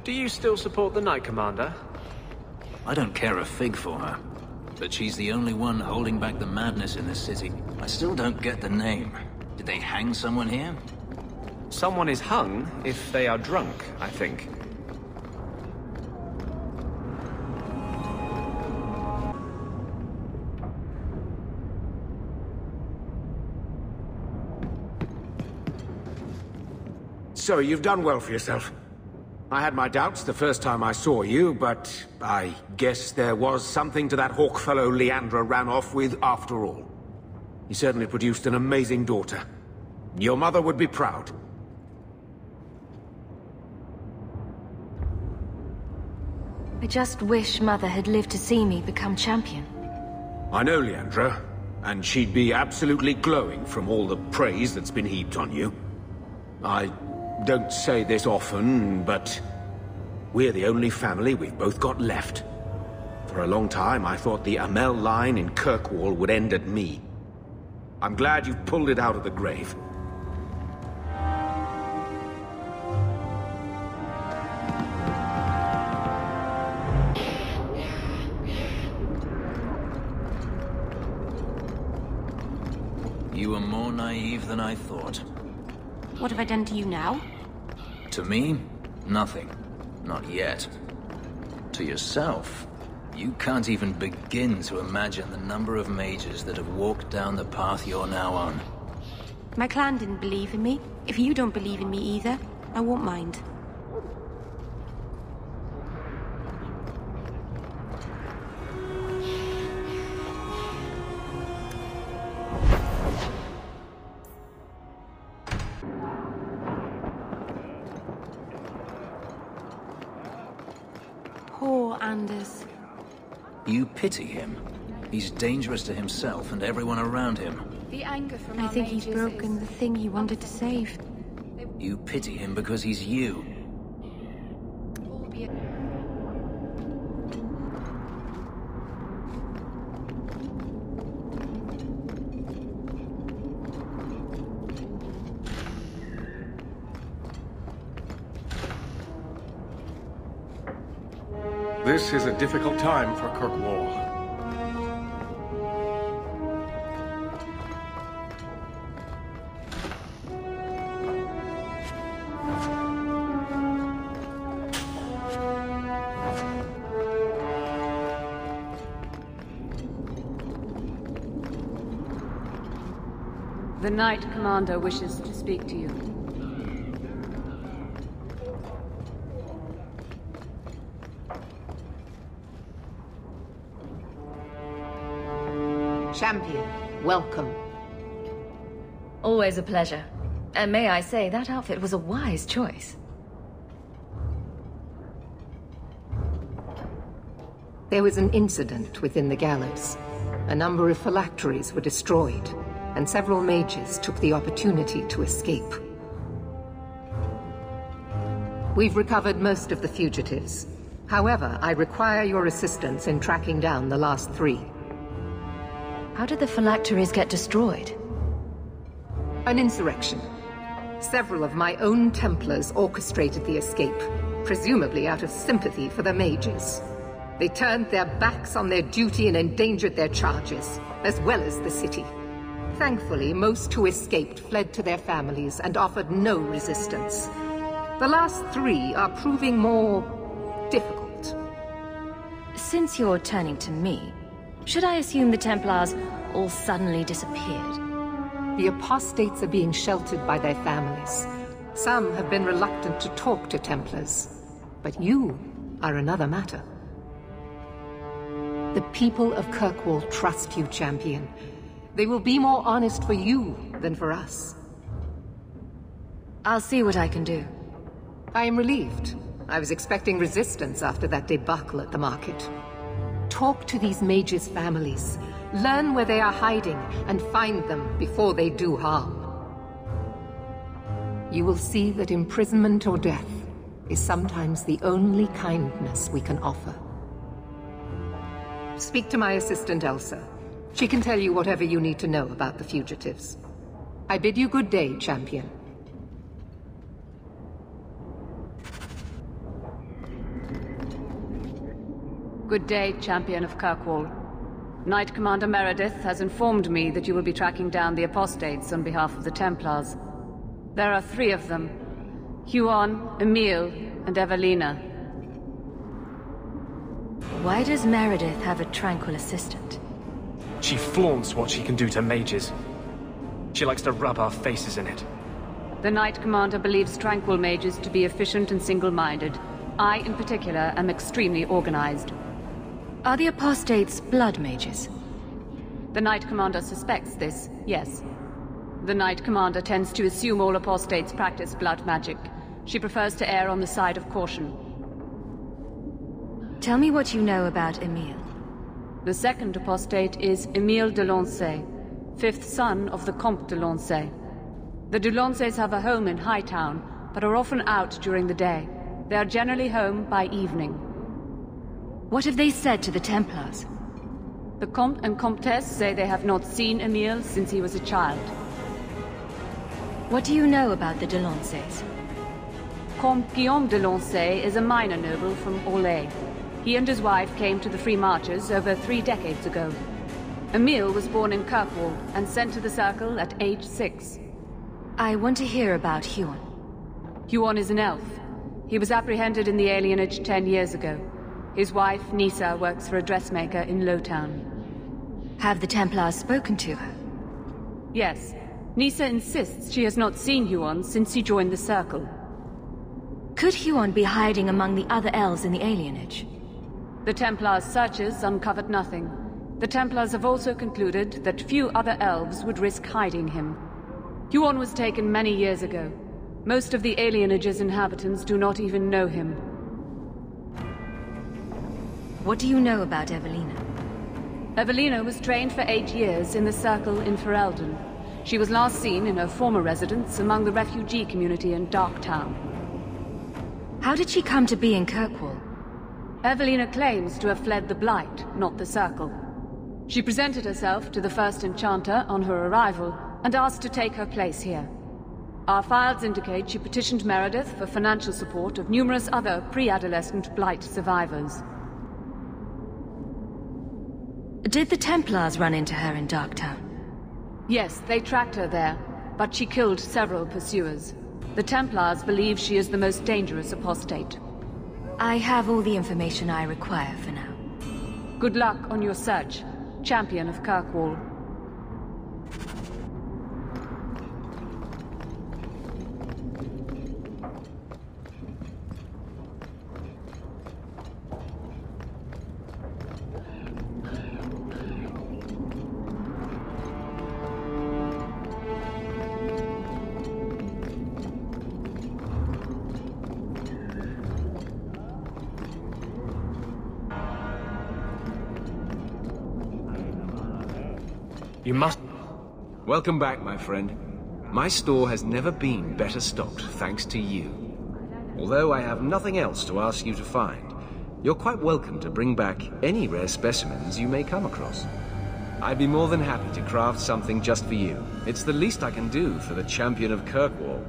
Do you still support the Knight Commander? I don't care a fig for her. But she's the only one holding back the madness in this city. I still don't get the name. Did they hang someone here? Someone is hung if they are drunk, I think. So, you've done well for yourself. I had my doubts the first time I saw you, but I guess there was something to that hawk fellow Leandra ran off with after all. He certainly produced an amazing daughter. Your mother would be proud. I just wish Mother had lived to see me become champion. I know, Leandra, and she'd be absolutely glowing from all the praise that's been heaped on you. I don't say this often, but we're the only family we've both got left. For a long time, I thought the Amel line in Kirkwall would end at me. I'm glad you've pulled it out of the grave. You were more naive than I thought. What have I done to you now? To me, nothing. Not yet. To yourself, you can't even begin to imagine the number of mages that have walked down the path you're now on. My clan didn't believe in me. If you don't believe in me either, I won't mind. Poor Anders. You pity him. He's dangerous to himself and everyone around him. The anger from I think he's broken the thing he wanted to save. You pity him because he's you. This is a difficult time for Kirkwall. The Knight Commander wishes to speak to you. Champion, welcome. Always a pleasure. And may I say, that outfit was a wise choice. There was an incident within the gallows. A number of phylacteries were destroyed, and several mages took the opportunity to escape. We've recovered most of the fugitives. However, I require your assistance in tracking down the last 3. How did the phylacteries get destroyed? An insurrection. Several of my own Templars orchestrated the escape, presumably out of sympathy for the mages. They turned their backs on their duty and endangered their charges, as well as the city. Thankfully, most who escaped fled to their families and offered no resistance. The last 3 are proving more difficult. Since you're turning to me, should I assume the Templars all suddenly disappeared? The apostates are being sheltered by their families. Some have been reluctant to talk to Templars. But you are another matter. The people of Kirkwall trust you, Champion. They will be more honest for you than for us. I'll see what I can do. I am relieved. I was expecting resistance after that debacle at the market. Talk to these mages' families. Learn where they are hiding and find them before they do harm. You will see that imprisonment or death is sometimes the only kindness we can offer. Speak to my assistant, Elsa. She can tell you whatever you need to know about the fugitives. I bid you good day, Champion. Good day, Champion of Kirkwall. Knight Commander Meredith has informed me that you will be tracking down the apostates on behalf of the Templars. There are 3 of them. Huon, Emile, and Evelina. Why does Meredith have a tranquil assistant? She flaunts what she can do to mages. She likes to rub our faces in it. The Knight Commander believes tranquil mages to be efficient and single-minded. I, in particular, am extremely organized. Are the apostates blood mages? The Knight Commander suspects this, yes. The Knight Commander tends to assume all apostates practice blood magic. She prefers to err on the side of caution. Tell me what you know about Emile. The second apostate is Emile de Lancey, 5th son of the Comte de Lancey. The de Lanceys have a home in Hightown, but are often out during the day. They are generally home by evening. What have they said to the Templars? The Comte and Comtesse say they have not seen Emile since he was a child. What do you know about the de Lanceys? Comte Guillaume de Lancey is a minor noble from Orlais. He and his wife came to the Free Marches over 3 decades ago. Emile was born in Kirkwall and sent to the Circle at age 6. I want to hear about Huon. Huon is an elf. He was apprehended in the alienage 10 years ago. His wife, Nisa, works for a dressmaker in Lowtown. Have the Templars spoken to her? Yes. Nisa insists she has not seen Huon since he joined the Circle. Could Huon be hiding among the other elves in the alienage? The Templars' searches uncovered nothing. The Templars have also concluded that few other elves would risk hiding him. Huon was taken many years ago. Most of the alienage's inhabitants do not even know him. What do you know about Evelina? Evelina was trained for 8 years in the Circle in Ferelden. She was last seen in her former residence among the refugee community in Darktown. How did she come to be in Kirkwall? Evelina claims to have fled the Blight, not the Circle. She presented herself to the first Enchanter on her arrival and asked to take her place here. Our files indicate she petitioned Meredith for financial support of numerous other pre-adolescent Blight survivors. Did the Templars run into her in Darktown? Yes, they tracked her there, but she killed several pursuers. The Templars believe she is the most dangerous apostate. I have all the information I require for now. Good luck on your search, Champion of Kirkwall. You must... Welcome back, my friend. My store has never been better stocked, thanks to you. Although I have nothing else to ask you to find, you're quite welcome to bring back any rare specimens you may come across. I'd be more than happy to craft something just for you. It's the least I can do for the Champion of Kirkwall.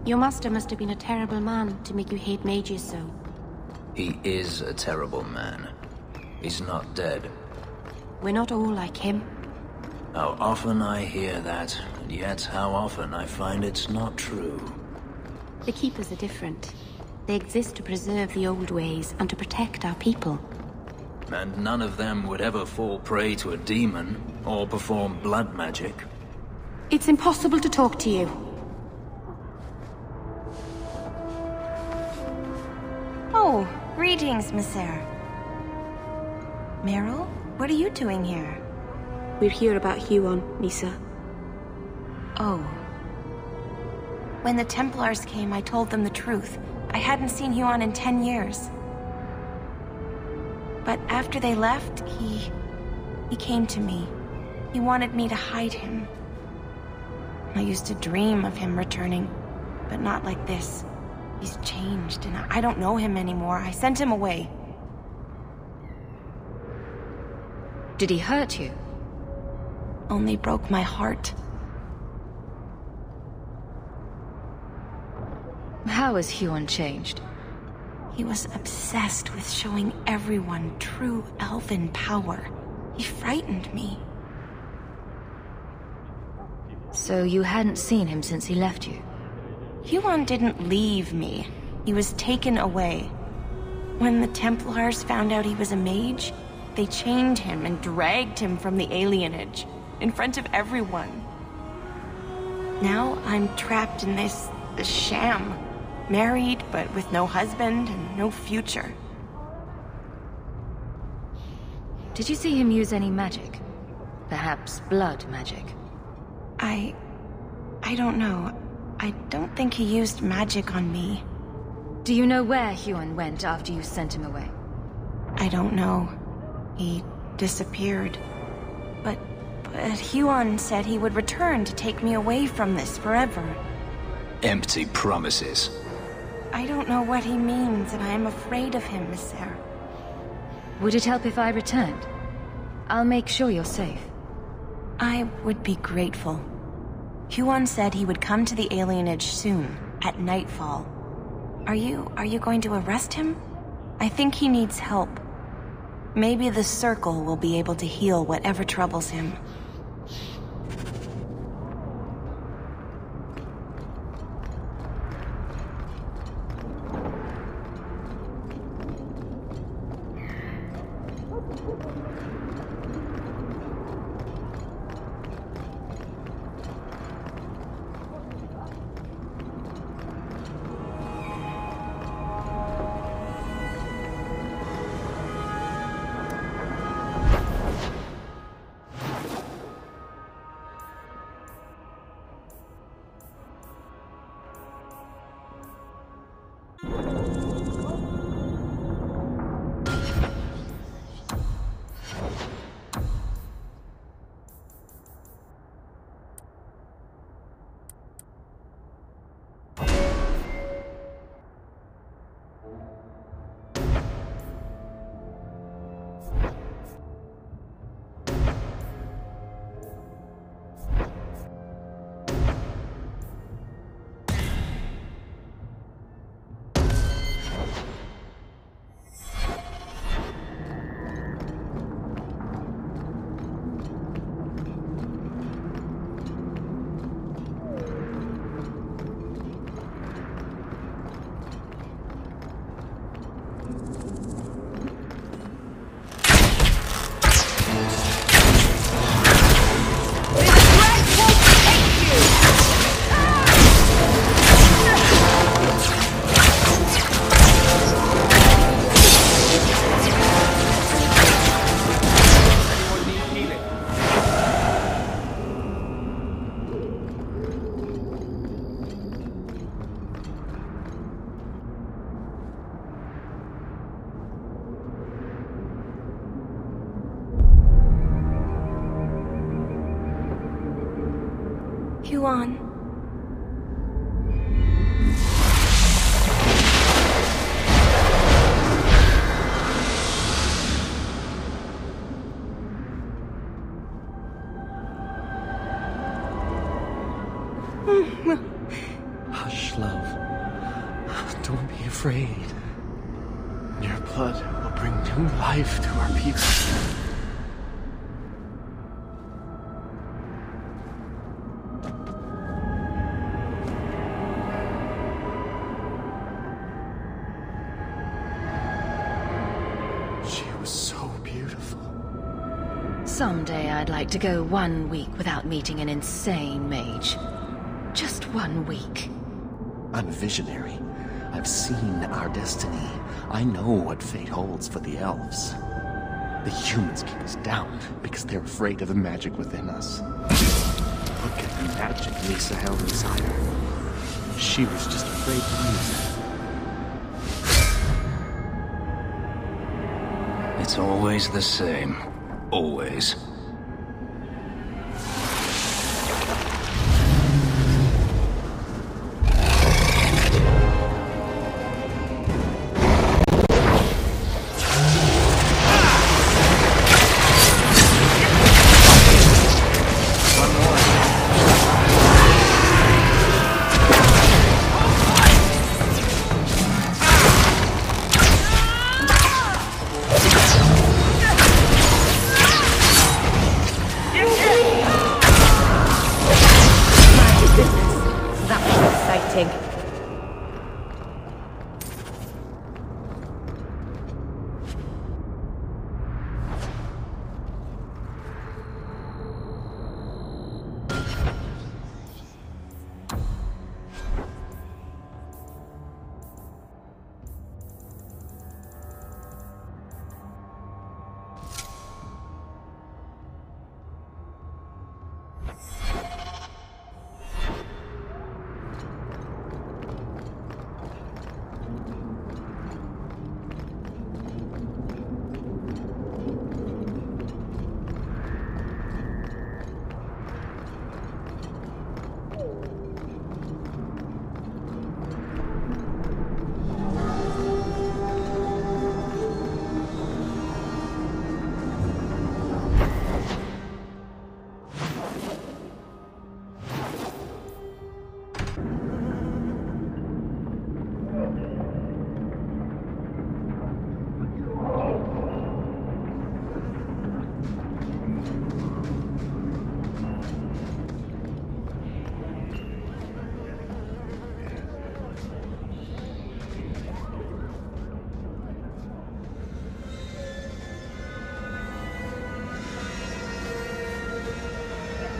Your master must have been a terrible man to make you hate mages so. He is a terrible man. He's not dead. We're not all like him. How often I hear that, and yet how often I find it's not true. The Keepers are different. They exist to preserve the old ways and to protect our people. And none of them would ever fall prey to a demon, or perform blood magic. It's impossible to talk to you. Oh, greetings, Monsieur. Meryl, what are you doing here? We're here about Huon, Nisa. Oh. When the Templars came, I told them the truth. I hadn't seen Huon in 10 years. But after they left, he came to me. He wanted me to hide him. I used to dream of him returning, but not like this. He's changed, and I don't know him anymore. I sent him away. Did he hurt you? Only broke my heart. How has Huon changed? He was obsessed with showing everyone true elven power. He frightened me. So you hadn't seen him since he left you? Huon didn't leave me. He was taken away. When the Templars found out he was a mage, they chained him and dragged him from the alienage, in front of everyone. Now I'm trapped in this sham. Married, but with no husband and no future. Did you see him use any magic? Perhaps blood magic? I don't know. I don't think he used magic on me. Do you know where Huon went after you sent him away? I don't know. He disappeared. But Huon said he would return to take me away from this forever. Empty promises. I don't know what he means, and I am afraid of him, Miss Sarah. Would it help if I returned? I'll make sure you're safe. I would be grateful. Huon said he would come to the alienage soon, at nightfall. Are you going to arrest him? I think he needs help. Maybe the Circle will be able to heal whatever troubles him. Huon. Hush, love. Don't be afraid. Your blood will bring new life to our people. Someday I'd like to go 1 week without meeting an insane mage. Just 1 week. I'm a visionary. I've seen our destiny. I know what fate holds for the elves. The humans keep us down because they're afraid of the magic within us. Look at the magic Lisa held inside her. She was just afraid to use it. It's always the same. Always.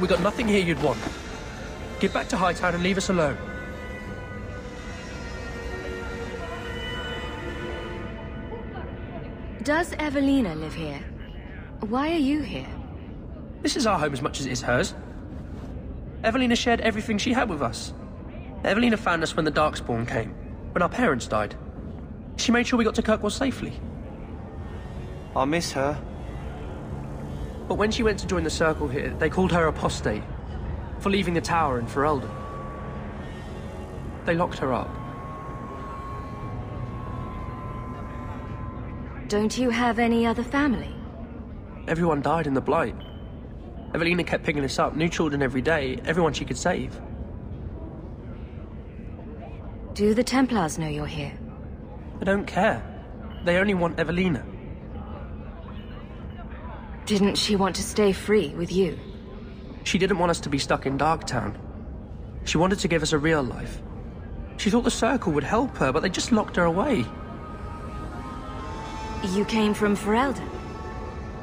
We got nothing here you'd want. Get back to Hightown and leave us alone. Does Evelina live here? Why are you here? This is our home as much as it is hers. Evelina shared everything she had with us. Evelina found us when the Darkspawn came, when our parents died. She made sure we got to Kirkwall safely. I miss her. But when she went to join the Circle here, they called her apostate for leaving the tower in Ferelden. They locked her up. Don't you have any other family? Everyone died in the Blight. Evelina kept picking us up, new children every day, everyone she could save. Do the Templars know you're here? They don't care. They only want Evelina. Didn't she want to stay free with you? She didn't want us to be stuck in Darktown. She wanted to give us a real life. She thought the Circle would help her, but they just locked her away. You came from Ferelden?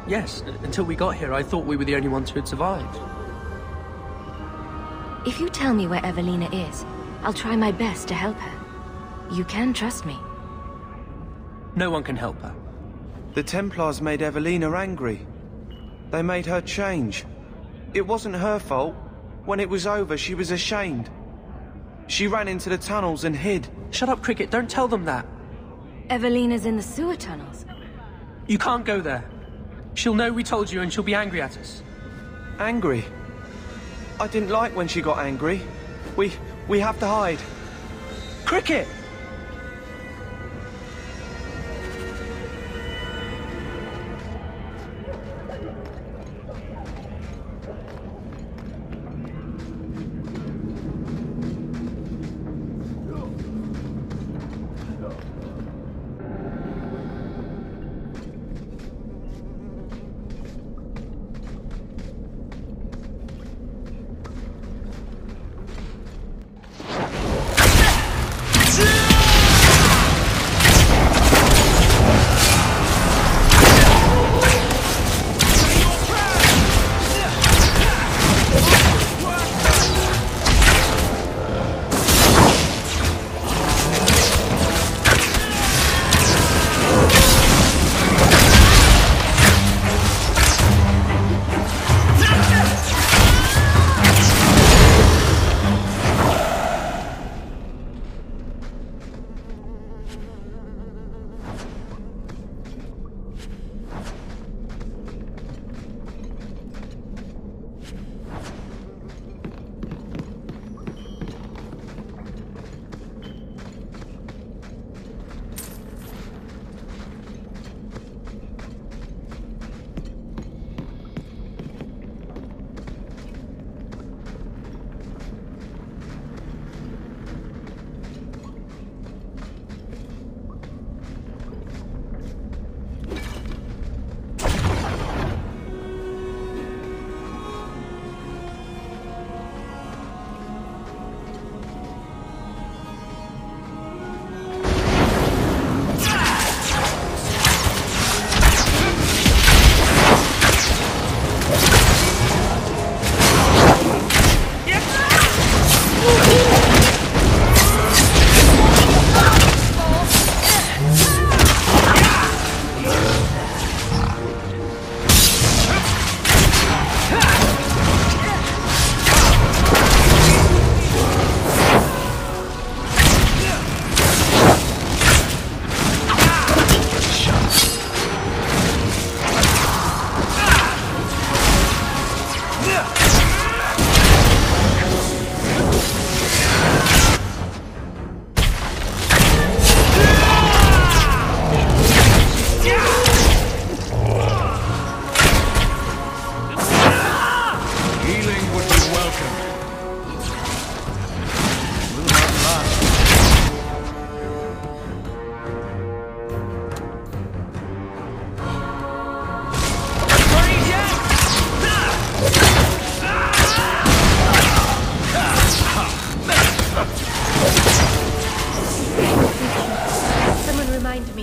Yes, until we got here, I thought we were the only ones who had survived. If you tell me where Evelina is, I'll try my best to help her. You can trust me. No one can help her. The Templars made Evelina angry. They made her change. It wasn't her fault. When it was over, she was ashamed. She ran into the tunnels and hid. Shut up, Cricket. Don't tell them that. Evelina's in the sewer tunnels. You can't go there. She'll know we told you and she'll be angry at us. Angry? I didn't like when she got angry. We have to hide. Cricket!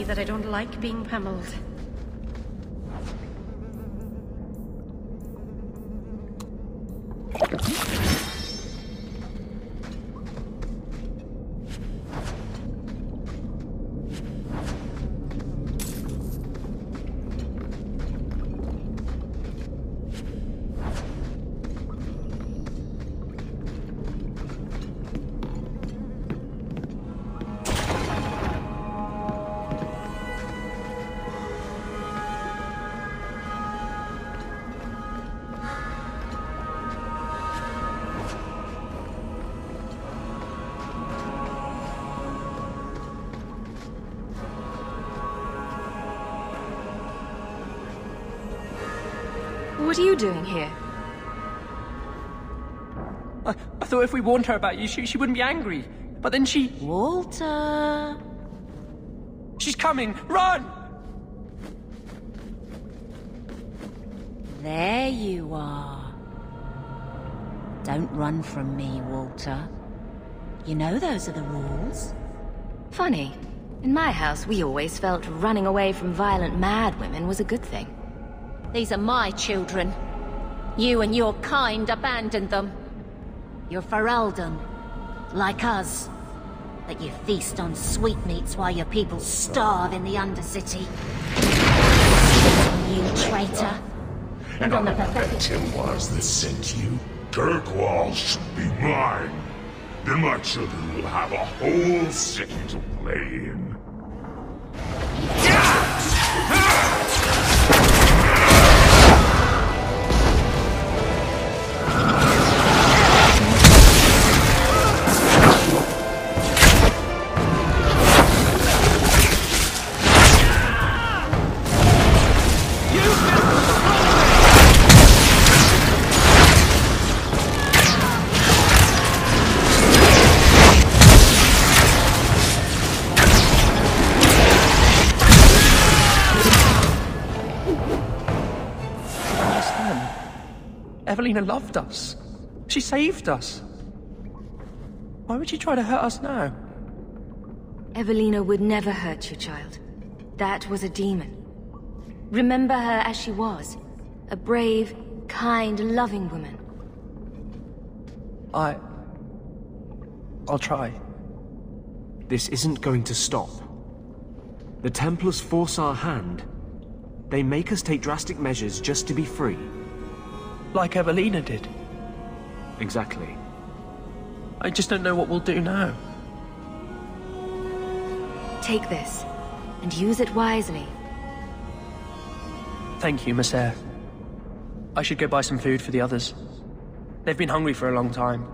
That I don't like being pummeled. What are you doing here? I thought if we warned her about you, she wouldn't be angry. But then she... Walter... She's coming! Run! There you are. Don't run from me, Walter. You know those are the rules. Funny. In my house, we always felt running away from violent mad women was a good thing. These are my children. You and your kind abandoned them. You're Ferelden, like us. But you feast on sweetmeats while your people starve in the Undercity. You traitor. And on the pathetic Templars that sent you, Kirkwall should be mine. Then my children will have a whole city to play in. Evelina loved us. She saved us. Why would she try to hurt us now? Evelina would never hurt you, child. That was a demon. Remember her as she was. A brave, kind, loving woman. I'll try. This isn't going to stop. The Templars force our hand. They make us take drastic measures just to be free. Like Evelina did. Exactly. I just don't know what we'll do now. Take this, and use it wisely. Thank you, Messer. I should go buy some food for the others. They've been hungry for a long time.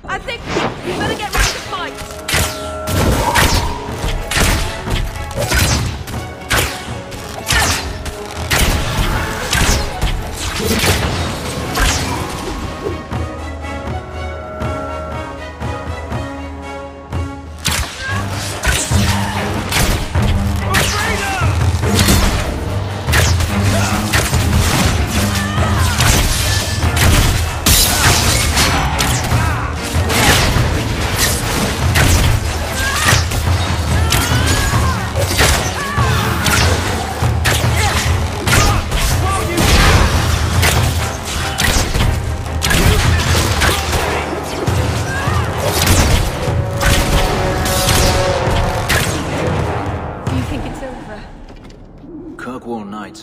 I think we better get ready to fight.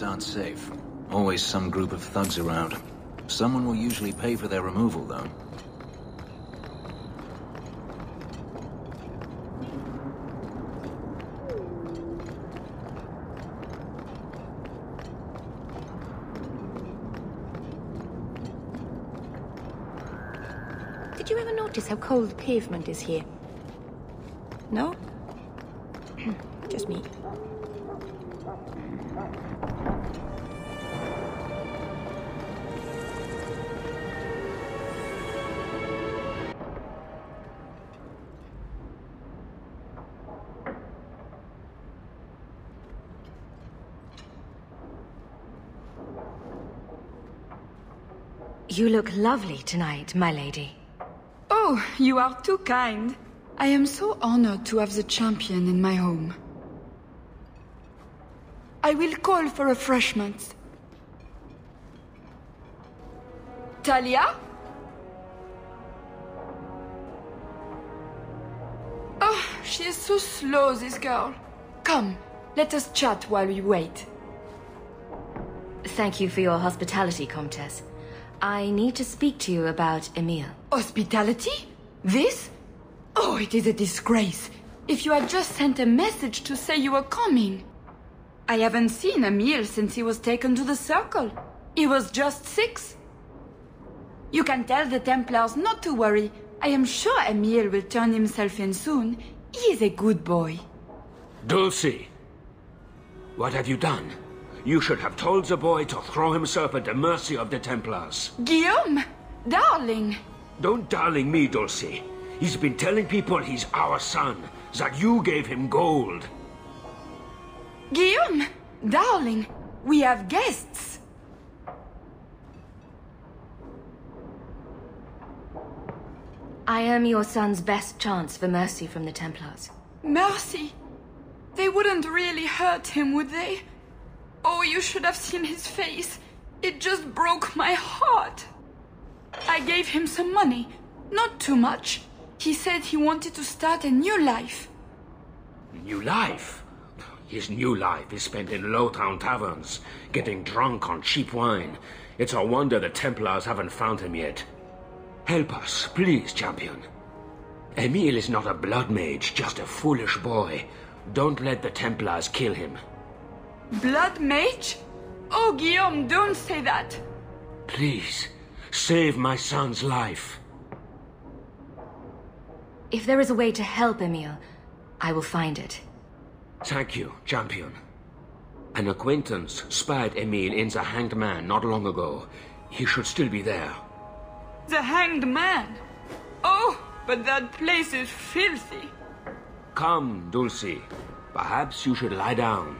Aren't safe. Always some group of thugs around. Someone will usually pay for their removal, though. Did you ever notice how cold the pavement is here? No? Just me. You look lovely tonight, my lady. Oh, you are too kind. I am so honored to have the champion in my home. I will call for refreshments. Talia? she is so slow, this girl. Come, let us chat while we wait. Thank you for your hospitality, Comtesse. I need to speak to you about Emile. Hospitality? This? Oh, it is a disgrace. If you had just sent a message to say you were coming. I haven't seen Emile since he was taken to the Circle. He was just 6. You can tell the Templars not to worry. I am sure Emile will turn himself in soon. He is a good boy. Dulcie! What have you done? You should have told the boy to throw himself at the mercy of the Templars. Guillaume! Darling! Don't darling me, Dulcie. He's been telling people he's our son, that you gave him gold. Guillaume! Darling! We have guests! I am your son's best chance for mercy from the Templars. Mercy? They wouldn't really hurt him, would they? Oh, you should have seen his face. It just broke my heart. I gave him some money. Not too much. He said he wanted to start a new life. New life? His new life is spent in Lowtown taverns, getting drunk on cheap wine. It's a wonder the Templars haven't found him yet. Help us, please, champion. Emile is not a blood mage, just a foolish boy. Don't let the Templars kill him. Blood mage? Oh, Guillaume, don't say that. Please, save my son's life. If there is a way to help Emile, I will find it. Thank you, champion. An acquaintance spied Emile in the Hanged Man not long ago. He should still be there. The Hanged Man? Oh, but that place is filthy. Come, Dulcie. Perhaps you should lie down.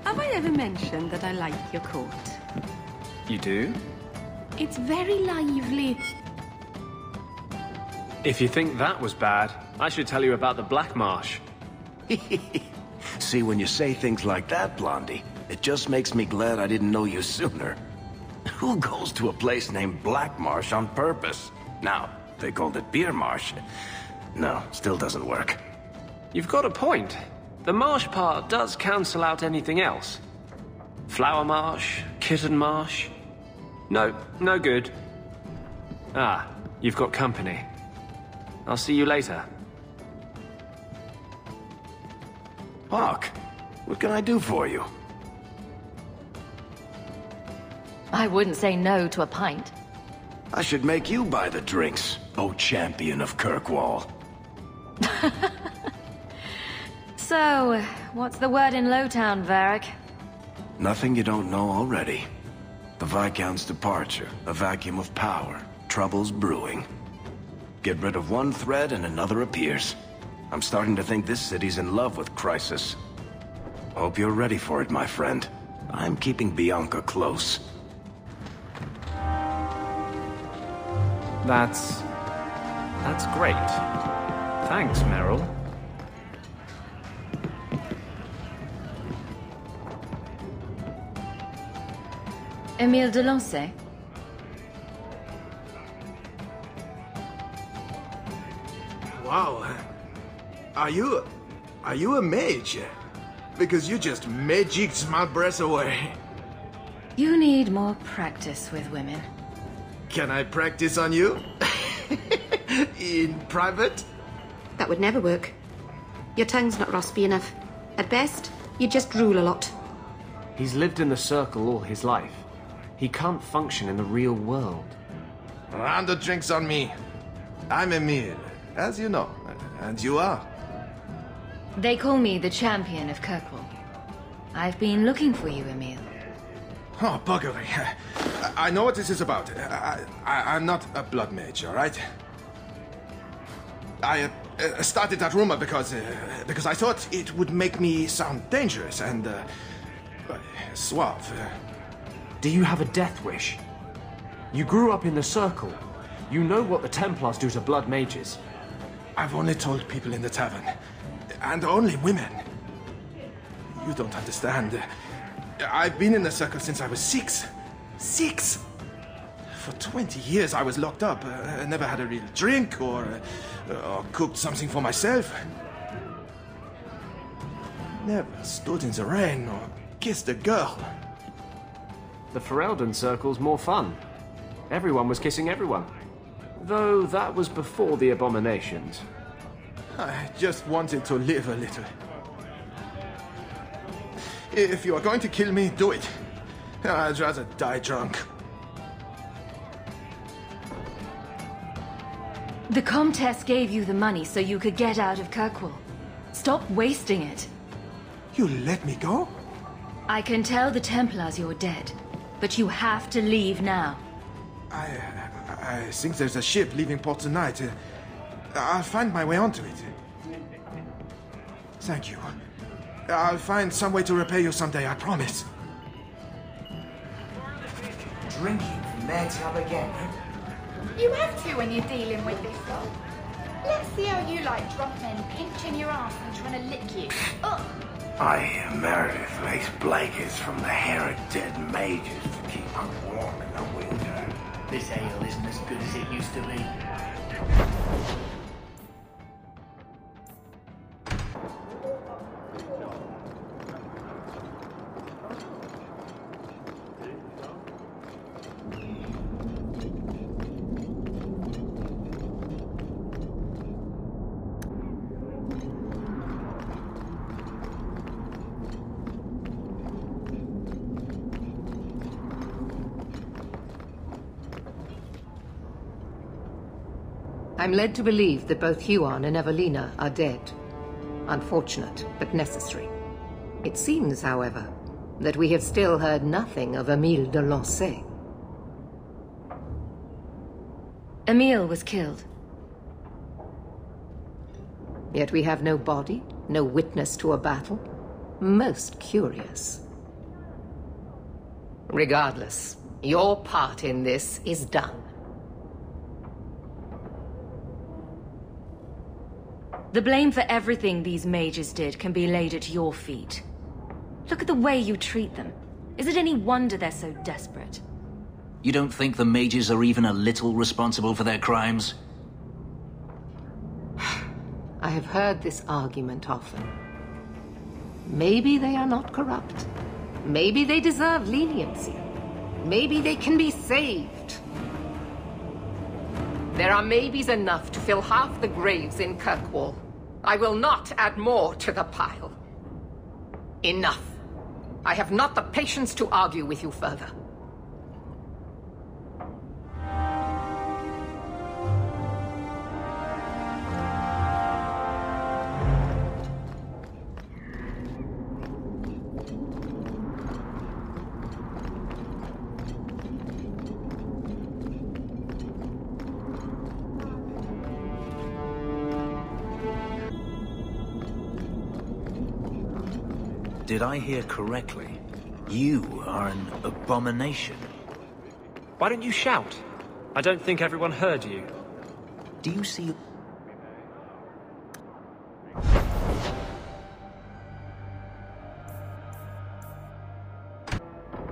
Have I ever mentioned that I like your coat? You do? It's very lively. If you think that was bad, I should tell you about the Black Marsh. See, when you say things like that, Blondie, it just makes me glad I didn't know you sooner. Who goes to a place named Black Marsh on purpose? Now, they called it Beer Marsh. No, still doesn't work. You've got a point. The marsh part does cancel out anything else. Flower Marsh, Kitten Marsh. No, no good. Ah, you've got company. I'll see you later. Hawk, what can I do for you? I wouldn't say no to a pint. I should make you buy the drinks, oh champion of Kirkwall. So, what's the word in Lowtown, Varric? Nothing you don't know already. The Viscount's departure, a vacuum of power, troubles brewing. Get rid of one thread and another appears. I'm starting to think this city's in love with Crisis. Hope you're ready for it, my friend. I'm keeping Bianca close. That's great. Thanks, Meryl. Emile de Lancey? Wow. Are you a mage? Because you just magicked my breath away. You need more practice with women. Can I practice on you? In private? That would never work. Your tongue's not raspy enough. At best, you just drool a lot. He's lived in the circle all his life. He can't function in the real world. Round of drinks on me. I'm Emile, as you know. And you are? They call me the champion of Kirkwall. I've been looking for you, Emile. Oh, buggery. I know what this is about. I'm not a blood mage, all right? I started that rumor because I thought it would make me sound dangerous and suave. Do you have a death wish? You grew up in the circle. You know what the Templars do to blood mages. I've only told people in the tavern. And only women. You don't understand. I've been in the circle since I was 6. 6! For 20 years I was locked up. I never had a real drink or cooked something for myself. Never stood in the rain or kissed a girl. The Ferelden circle's more fun. Everyone was kissing everyone. Though that was before the abominations. I just wanted to live a little. If you are going to kill me, do it. I'd rather die drunk. The Comtesse gave you the money so you could get out of Kirkwall. Stop wasting it. You let me go? I can tell the Templars you're dead, but you have to leave now. I think there's a ship leaving port tonight. I'll find my way onto it. Thank you. I'll find some way to repay you someday, I promise. Drinking from their tub again. You have to when you're dealing with this lot. Let's see how you like drunk men pinching your ass and trying to lick you. I hear Meredith lays blankets from the hair of dead mages to keep her warm in the winter. This ale isn't as good as it used to be. I'm led to believe that both Huon and Evelina are dead. Unfortunate, but necessary. It seems, however, that we have still heard nothing of Emile de Lancey. Emile was killed. Yet we have no body, no witness to a battle. Most curious. Regardless, your part in this is done. The blame for everything these mages did can be laid at your feet. Look at the way you treat them. Is it any wonder they're so desperate? You don't think the mages are even a little responsible for their crimes? I have heard this argument often. Maybe they are not corrupt. Maybe they deserve leniency. Maybe they can be saved. There are maybes enough to fill half the graves in Kirkwall. I will not add more to the pile. Enough. I have not the patience to argue with you further. did I hear correctly? You are an abomination. Why don't you shout? I don't think everyone heard you. Do you see...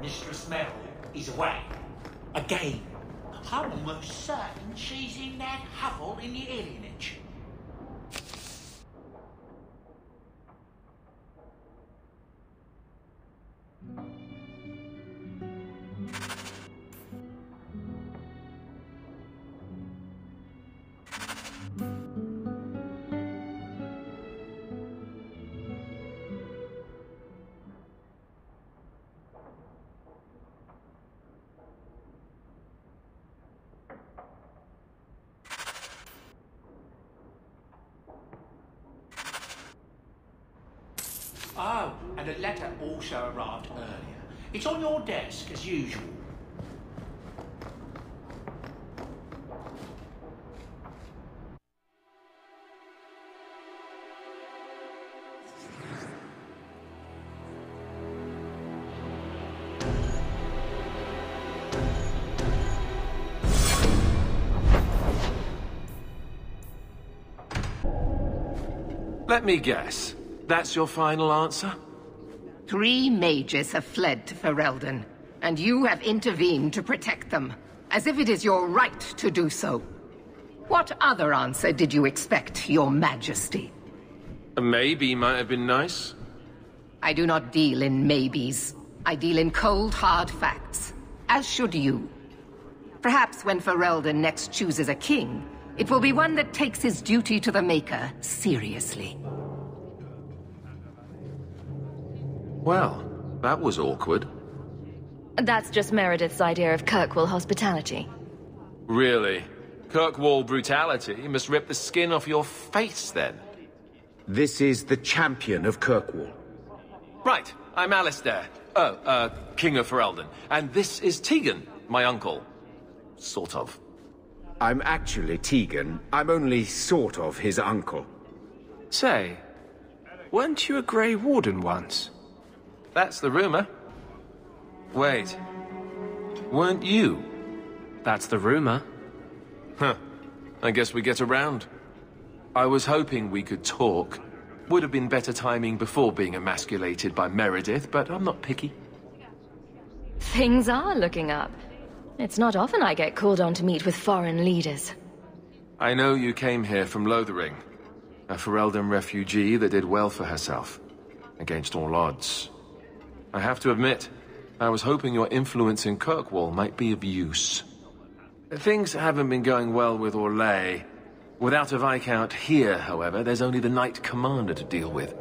Mistress Mel is away. Again. I'm almost certain she's in that hovel in the alienage. Oh, and a letter also arrived earlier. It's on your desk, as usual. Let me guess. That's your final answer? 3 mages have fled to Ferelden, and you have intervened to protect them, as if it is your right to do so. What other answer did you expect, your majesty? A maybe might have been nice. I do not deal in maybes. I deal in cold, hard facts, as should you. Perhaps when Ferelden next chooses a king, it will be one that takes his duty to the Maker seriously. Well, that was awkward. That's just Meredith's idea of Kirkwall hospitality. Really? Kirkwall brutality must rip the skin off your face, then. This is the champion of Kirkwall. Right, I'm Alistair. King of Ferelden. And this is Tegan, my uncle. Sort of. I'm actually Tegan. I'm only sort of his uncle. Say, weren't you a Grey Warden once? That's the rumor. Wait. Weren't you? That's the rumor. Huh. I guess we get around. I was hoping we could talk. Would have been better timing before being emasculated by Meredith, but I'm not picky. Things are looking up. It's not often I get called on to meet with foreign leaders. I know you came here from Lothering, a Ferelden refugee that did well for herself, against all odds. I have to admit, I was hoping your influence in Kirkwall might be of use. Things haven't been going well with Orlais. Without a Viscount here, however, there's only the Knight Commander to deal with.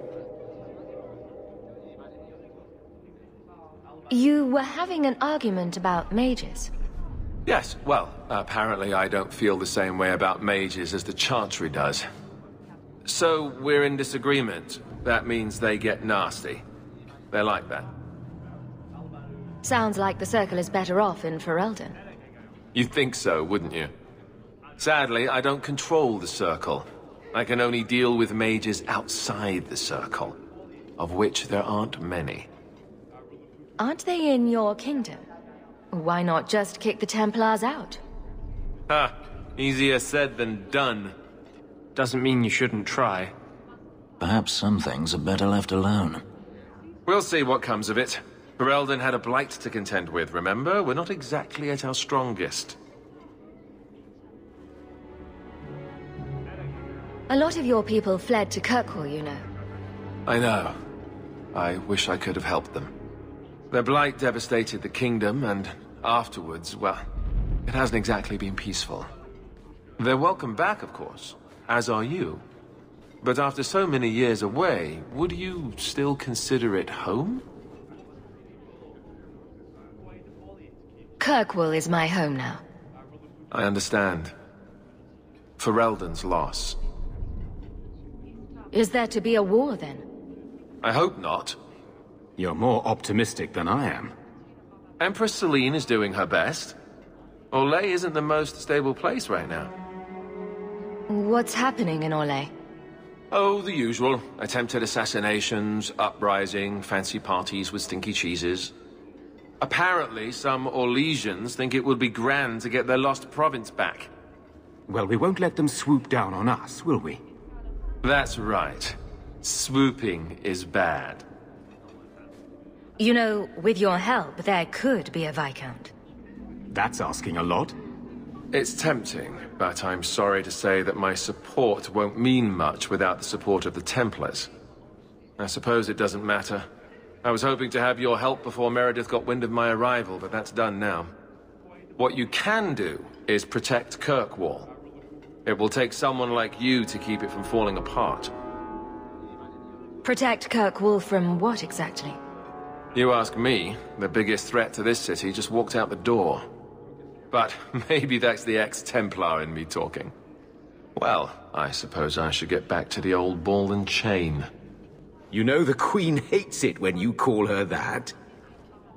You were having an argument about mages. Yes, well, apparently I don't feel the same way about mages as the Chantry does. So, we're in disagreement. That means they get nasty. They're like that. Sounds like the Circle is better off in Ferelden. You'd think so, wouldn't you? Sadly, I don't control the Circle. I can only deal with mages outside the Circle, of which there aren't many. Aren't they in your kingdom? Why not just kick the Templars out? Ha! Easier said than done. Doesn't mean you shouldn't try. Perhaps some things are better left alone. We'll see what comes of it. Ferelden had a blight to contend with, remember? We're not exactly at our strongest. A lot of your people fled to Kirkwall, you know. I know. I wish I could have helped them. Their blight devastated the kingdom, and afterwards, well, it hasn't exactly been peaceful. They're welcome back, of course, as are you. But after so many years away, would you still consider it home? Kirkwall is my home now. I understand. Ferelden's loss. Is there to be a war, then? I hope not. You're more optimistic than I am. Empress Celine is doing her best. Orlais isn't the most stable place right now. What's happening in Orlais? Oh, the usual. Attempted assassinations, uprising, fancy parties with stinky cheeses. Apparently, some Orlesians think it would be grand to get their lost province back. Well, we won't let them swoop down on us, will we? That's right. Swooping is bad. You know, with your help, there could be a Viscount. That's asking a lot. It's tempting, but I'm sorry to say that my support won't mean much without the support of the Templars. I suppose it doesn't matter. I was hoping to have your help before Meredith got wind of my arrival, but that's done now. What you can do is protect Kirkwall. It will take someone like you to keep it from falling apart. Protect Kirkwall from what exactly? You ask me, the biggest threat to this city just walked out the door. But maybe that's the ex-Templar in me talking. Well, I suppose I should get back to the old ball and chain. You know the Queen hates it when you call her that.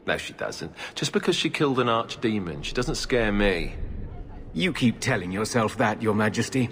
No, she doesn't. Just because she killed an archdemon, she doesn't scare me. You keep telling yourself that, Your Majesty.